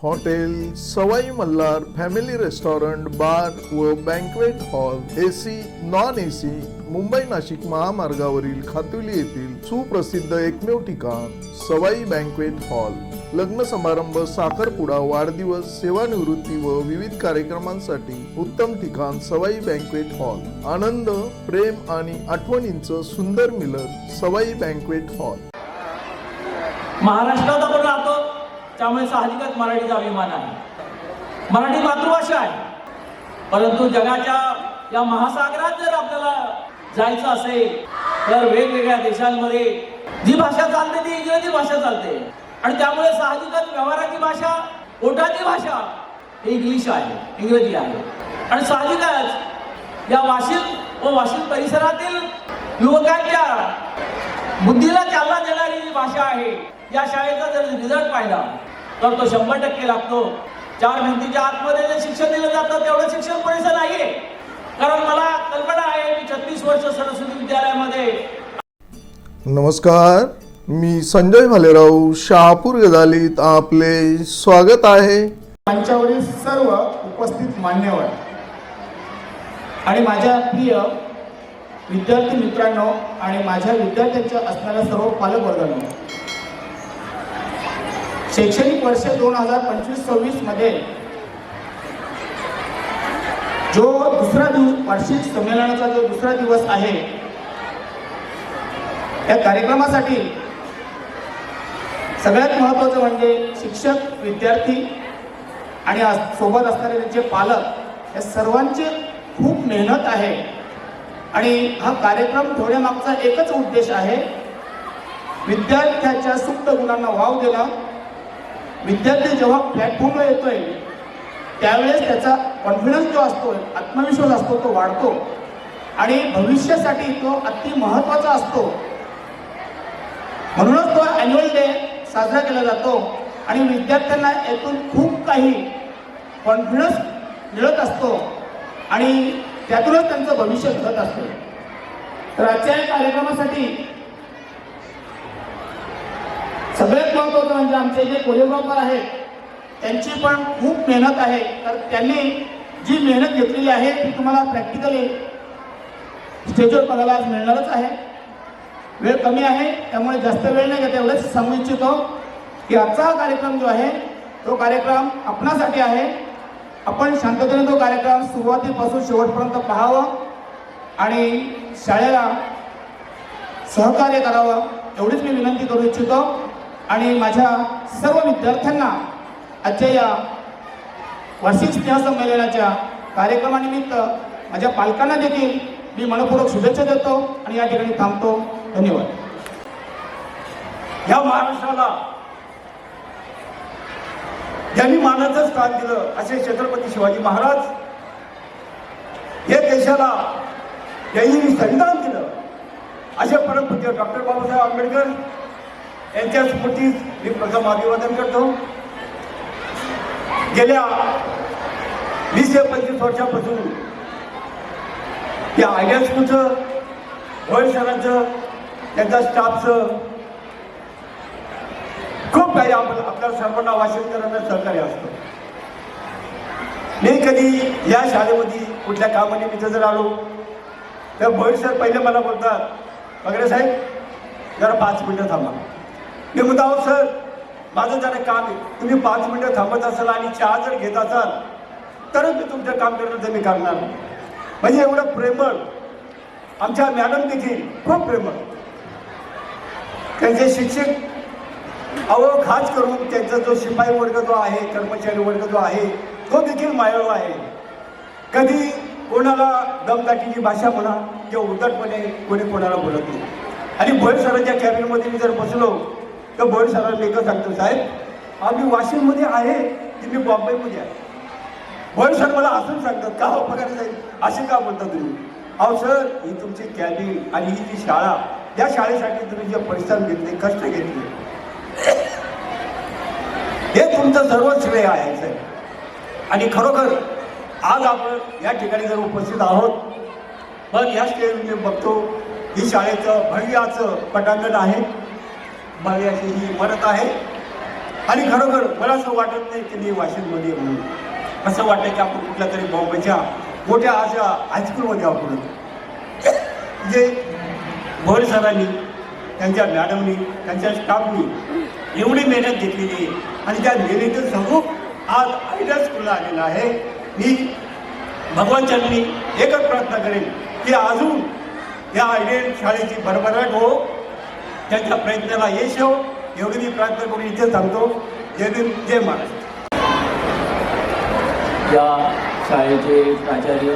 Hotel सवाई Malhar family restaurant bar व banquet hall AC non AC Mumbai Nashik महामार्गावरील खातुली येथील सुप्रसिद्ध एकमेव ठिकाण सवाई बँक्वेट हॉल। लग्न समारंभ, साखरपुडा, वाढदिवस, सेवानिवृत्ती व विविध कार्यक्रमांसाठी उत्तम ठिकाण सवाई बँक्वेट हॉल। आनंद, प्रेम आणि आठवणींचं सुंदर मिलन सवाई बँक्वेट हॉल। महाराष्ट्रात आपण राहतो त्यामुळे साहजिकच मराठीचा अभिमान आहे। मराठी मातृभाषा आहे, परंतु जगाच्या या महासागरात जर आपल्याला जायचं असेल तर वेगवेगळ्या देशांमध्ये जी भाषा चालते ती इंग्रजी भाषा चालते आणि त्यामुळे साहजिकच व्यवहाराची भाषा, ओटाची भाषा ही इंग्लिश आहे, इंग्रजी आहे आणि साहजिकच या वाशिम व वाशिम परिसरातील युवकांच्या बुद्धीला चालना देणारी जी भाषा आहे, या शाळेचा जर रिझल्ट पाहिला तर तो 100% लागतो। 4 भिंतीच्या आतमध्ये जे शिक्षण दिलं जातं तेवढं शिक्षण पुरेसं नाहीये, कारण मला कल्पना आहे मी 36 वर्ष सरस्वती विद्यालयामध्ये। नमस्कार, मी संजय भालेराव शहापूर गदालीत आपले स्वागत आहे। मंचावरील सर्व उपस्थित मान्यवर आणि माझ्या प्रिय विद्यार्थी मित्रांनो आणि माझ्या विद्यार्थ्यांच्या असणाऱ्या सर्व पालक वर्गांनो, शैक्षणिक वर्ष 2025-26 मध्ये जो दुसरा वार्षिक संमेलनाचा जो दुसरा दिवस आहे, या कार्यक्रमासाठी सगळ्यात महत्त्वाचं म्हणजे शिक्षक, विद्यार्थी आणि सोबत असणारे त्यांचे पालक या सर्वांची खूप मेहनत आहे आणि हा कार्यक्रम ठेवण्यामागचा एकच उद्देश आहे, विद्यार्थ्याच्या सुप्त गुणांना वाव देणं। विद्यार्थी जेव्हा प्लॅटफॉर्मवर येतोय त्यावेळेस त्याचा कॉन्फिडन्स जो असतो, आत्मविश्वास असतो, तो वाढतो आणि भविष्यासाठी तो अति महत्त्वाचा असतो। म्हणूनच तो ॲन्युअल डे साजरा केला जातो आणि विद्यार्थ्यांना यातून खूप काही कॉन्फिडन्स मिळत असतो आणि त्यातूनच त्यांचं भविष्य घडत असतं। तर आजच्या या कार्यक्रमासाठी सगळ्यात महत्त्वाचं म्हणजे आमचे जे कोरिओग्राफर आहेत त्यांची पण खूप मेहनत आहे। तर त्यांनी जी मेहनत घेतलेली आहे ती तुम्हाला प्रॅक्टिकली स्टेजवर बघायला आज मिळणारच आहे। वेळ कमी आहे त्यामुळे जास्त वेळ नाही घेता एवढंच सांगू इच्छितो की आजचा हा कार्यक्रम जो आहे तो कार्यक्रम आपणासाठी आहे। आपण शांततेने तो कार्यक्रम सुरुवातीपासून शेवटपर्यंत पाहावं आणि शाळेला सहकार्य करावं एवढीच मी विनंती करू इच्छितो आणि माझ्या सर्व विद्यार्थ्यांना आजच्या या वार्षिक स्नेहसंमेलनाच्या कार्यक्रमानिमित्त माझ्या पालकांना देखील मी मनपूर्वक शुभेच्छा देतो आणि या ठिकाणी थांबतो। धन्यवाद। या महाराष्ट्राला ज्यांनी मानाचं स्थान दिलं असे छत्रपती शिवाजी महाराज, हे देशाला ज्यांनी संविधान दिलं असे परमपूज्य डॉक्टर बाबासाहेब आंबेडकर यांच्या स्मृतीस मी प्रथम अभिवादन करतो। गेल्या 20 ते 25 वर्षापासून या आयडियल स्कूलचं, भोयर सरांचं, त्यांच्या स्टाफचं खूप काही आपल्या सर्वांना वाशिमकरांना सहकार्य असतं। मी कधी या शाळेमध्ये कुठल्या कामानिमित्त जर आलो तर भोयर सर पहिले मला बोलतात, वगैरे साहेब जरा 5 मिनिटं थांबा। मी म्हणतो अहो सर माझं जरा काम आहे, तुम्ही 5 मिनिटं थांबत असाल आणि चहा जर घेत असाल तरच मी तुमचं काम करणं ते मी करणार। म्हणजे एवढं प्रेमळ आमच्या मॅडम देखील खूप प्रेमळ, त्यांचे शिक्षक अहो खास करून त्यांचा जो शिपाई वर्ग जो आहे, कर्मचारी वर्ग जो आहे तो देखील मायाळू आहे। कधी कोणाला दमदाटीची भाषा म्हणा किंवा उद्धटपणे कोणी कोणाला बोलत नाही। आणि भोयर सरांच्या कॅबिनमध्ये मी जर बसलो तर भोयर सरांना एकच सांगतो, साहेब आम्ही वाशिममध्ये आहे की मी बॉम्बेमध्ये आहे। भोयर सर मला हसून सांगतात, का हो पगार साहेब असे का बोलता तुम्ही? अहो सर ही तुमची कॅबिन आणि ही जी शाळा, या शाळेसाठी तुम्ही जे परिश्रम घेतले, कष्ट घेतले, हे तुमचं सर्व श्रेय आहे साहेब। आणि खरोखर आज आपण या ठिकाणी जर उपस्थित आहोत, पण या स्टेजवर मी बघतो ही शाळेचं भव्य असं पटांगण आहे, भव्य अशी ही इमारत आहे आणि खरोखर मला असं वाटत नाही की मी वाशिममध्ये म्हणून असं वाटतं की आपण कुठल्या तरी बॉम्बेच्या मोठ्या अशा हायस्कूलमध्ये आपण जे भोर सरांनी, त्यांच्या मॅडमनी, त्यांच्या स्टाफनी एवढी मेहनत घेतलेली आहे आणि त्या मेहनतीचं स्वरूप आज आयडियल स्कूलला आलेलं आहे. मी भगवानचरणी एकच प्रार्थना करेन की अजून या आयडियल शाळेची भरभराट हो, त्यांच्या प्रयत्नाला यश हो, एवढी मी प्रार्थना करून इथे सांगतो. जय भीम, जय महाराष्ट्र. या शाळेचे प्राचार्य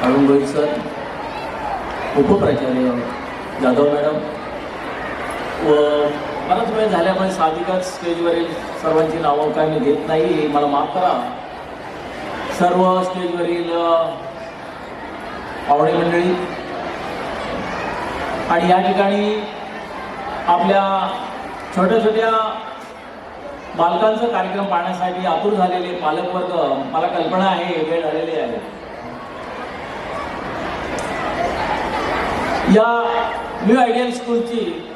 अरुण भोईर सर, उपप्राचार्य जाधव मॅडम व बराच वेळ झाल्यामुळे साहजिकच स्टेजवरील सर्वांची नावं काय मी घेत नाही, मला माफ करा. सर्व स्टेजवरील पाहुणे मंडळी आणि या ठिकाणी आपल्या छोट्या छोट्या बालकांचा कार्यक्रम पाहण्यासाठी आतुर झालेले पालकवर्ग, मला कल्पना आहे वेळ झालेली आहे. या न्यू आयडियल स्कूलची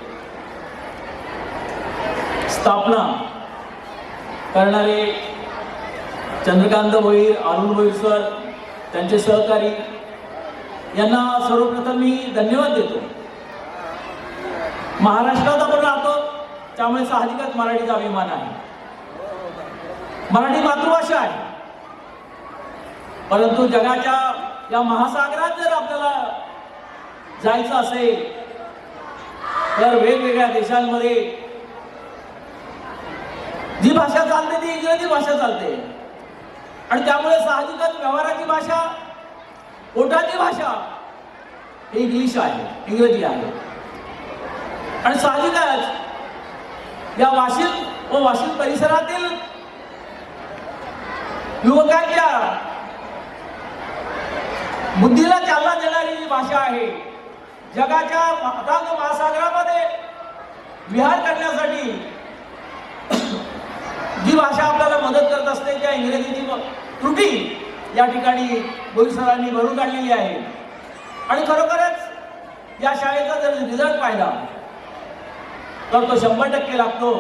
स्थापना करणारे चंद्रकांत भोईर, अरुण भोईर सर, त्यांचे सहकारी यांना सर्वप्रथम मी धन्यवाद देतो. महाराष्ट्रात आपण राहतो त्यामुळे साहजिकच मराठीचा अभिमान आहे. मराठी मातृभाषा आहे. परंतु जगाच्या या महासागरात जर आपल्याला जायचं असेल तर वेगवेगळ्या देशांमध्ये जी भाषा चालते ती इंग्रजी भाषा चालते आणि त्यामुळे साहजिकच व्यवहाराची भाषा, ओठाची भाषा इंग्लिश आहे, इंग्रजी आहे. आणि साहजिकच या वाशिम व वाशिम परिसरातील युवकांच्या बुद्धीला चालना देणारी जी भाषा आहे, जगाच्या अथांग महासागरामध्ये विहार करण्यासाठी जी भाषा आपल्याला मदत करत असते त्या इंग्रजीची त्रुटी या ठिकाणी भोईर सरांनी भरून काढलेली आहे. आणि खरोखरच या शाळेचा जर रिझल्ट पाहिला तर तो 100% लागतो.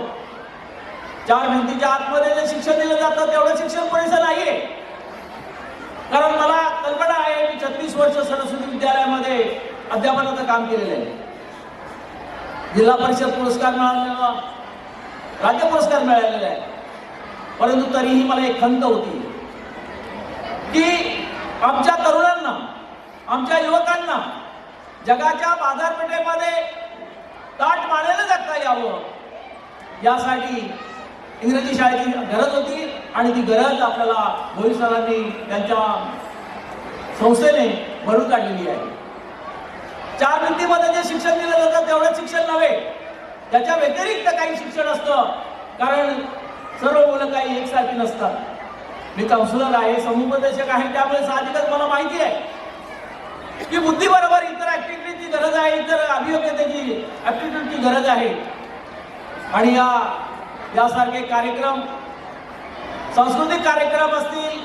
4 भिंतीच्या आतमध्ये जे शिक्षण दिलं जातं तेवढं शिक्षण पुरेसं नाहीये. कारण मला कल्पना आहे, मी 36 वर्ष सरस्वती विद्यालयामध्ये अध्यापनाचं काम केलेलं आहे. जिल्हा परिषद पुरस्कार मिळालेला, राज्य पुरस्कार मिळालेला आहे. परंतु तरीही मला एक खंत होती की आमच्या तरुणांना, आमच्या युवकांना जगाच्या बाजारपेठेमध्ये ताट मानेलं जगता यावं यासाठी इंग्रजी शाळेची गरज होती आणि ती गरज आपल्याला भोईर सरांनी त्यांच्या संस्थेने भरून काढलेली आहे. 4 भिंतीमध्ये जे शिक्षण दिलं जातं तेवढं शिक्षण नव्हे, त्याच्या व्यतिरिक्त काही शिक्षण असतं. कारण सर्व मुलं काही एकसारखी नसतात. मी काउन्सिलर आहे, समुपदेशक आहे, त्यामुळे साहजिकच मला माहिती आहे की बुद्धीबरोबर इतर ऍक्टिव्हिटीची गरज आहे, इतर अभियोग्यतेची ऍप्टिट्यूडची गरज आहे. आणि यासारखे कार्यक्रम, सांस्कृतिक कार्यक्रम असतील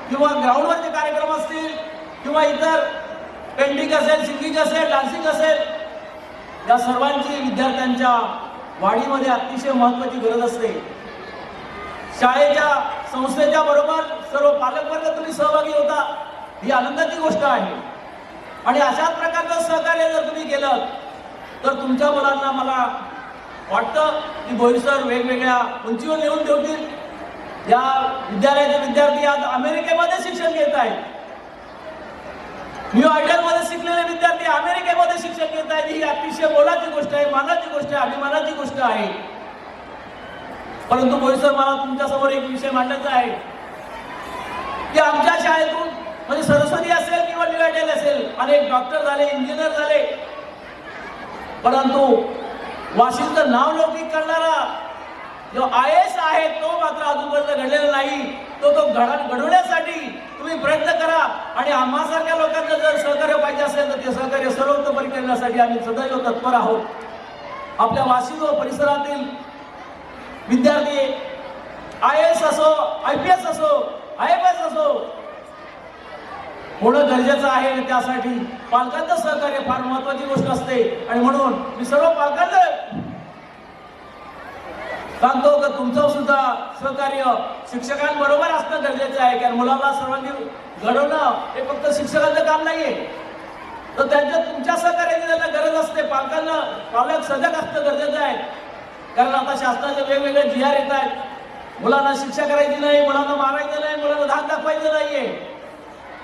किंवा ग्राउंडवरचे कार्यक्रम असतील किंवा इतर पेंटिंग असेल, सिंगिंग असेल, डान्सिंग असेल, या सर्वांची विद्यार्थ्यांच्या वाढीमध्ये अतिशय महत्त्वाची गरज असते. शाळेच्या संस्थेच्या बरोबर सर्व पालकवर्ग तुम्ही सहभागी होता, ही आनंदाची गोष्ट आहे. आणि अशाच प्रकारचं सहकार्य जर तुम्ही केलं तर तुमच्या मुलांना मला वाटतं की भोईर सर वेगवेगळ्या उंचीवर नेऊन ठेवतील. या विद्यालयाचे विद्यार्थी आज अमेरिकेमध्ये शिक्षण घेत आहेत. न्यू आयडियलमध्ये शिकलेले विद्यार्थी अमेरिकेमध्ये शिक्षण घेत आहेत. ही अतिशय मोलाची गोष्ट आहे, मानाची गोष्ट आहे, अभिमानाची गोष्ट आहे. परंतु भोईर सर, मला तुमच्यासमोर एक विषय मांडायचा आहे की आमच्या शाळेतून म्हणजे सरस्वती असेल किंवा न्यू आयडियल असेल, अनेक डॉक्टर झाले, इंजिनियर झाले, परंतु वाशिमचं नाव लौकिक करणारा जो IAS आहे तो मात्र अजूनपर्यंत घडलेला नाही. तो घडवण्यासाठी तुम्ही प्रयत्न करा. आणि आम्हासारख्या लोकांना जर सहकार्य पाहिजे असेल तर ते सहकार्य सर्वतोपरी करण्यासाठी आम्ही सदैव तत्पर आहोत. आपल्या वाशिम व परिसरातील विद्यार्थी IAS असो, IPS असो, IFS असो होणं गरजेचं आहे. आणि त्यासाठी पालकांचं सहकार्य फार महत्वाची गोष्ट असते. आणि म्हणून मी सर्व पालकांना सांगतो की तुमचं सुद्धा सहकार्य शिक्षकांबरोबर असणं गरजेचं आहे. कारण मुलांना सर्वांनी घडवणं हे फक्त शिक्षकांचं काम नाहीये, तर त्यांच्या तुमच्या सहकार्याची त्यांना गरज असते. पालक सजग असणं गरजेचं आहे. कारण आता शासनाचे वेगवेगळे GR येत आहेत. मुलांना शिक्षा करायची नाही, मुलांना मारायचं नाही, मुलांना धाक दाखवायचं नाहीये.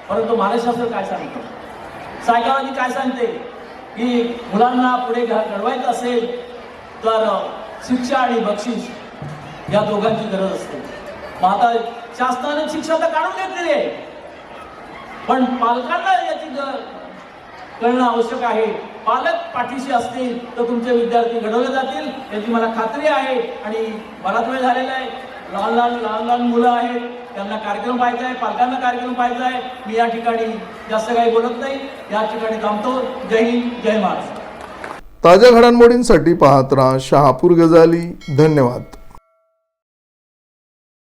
परंतु महाराष्ट्र काय सांगतो, सायकावादी काय सांगते की मुलांना पुढे घडवायचं असेल तर शिक्षा आणि बक्षीस या दोघांची गरज असते. मग आता शासनाने शिक्षा तर काढून घेतलेली आहे, पण पालकांना याची कळणं आवश्यक आहे. पालक पाठीशी असतील तर तुमचे विद्यार्थी घडवले जातील याची मला खात्री आहे. आणि बराच वेळ झालेला आहे, लहान मुलं आहेत, त्यांना कार्यक्रम पाहिजे आहे, पालकांना कार्यक्रम पाहिजे आहे. मी या ठिकाणी जास्त काही बोलत नाही, या ठिकाणी थांबतो. जय हिंद, जय महाराष्ट्र. ताज्या घडामोडींसाठी पाहत राहा शहापूर गजाली. धन्यवाद.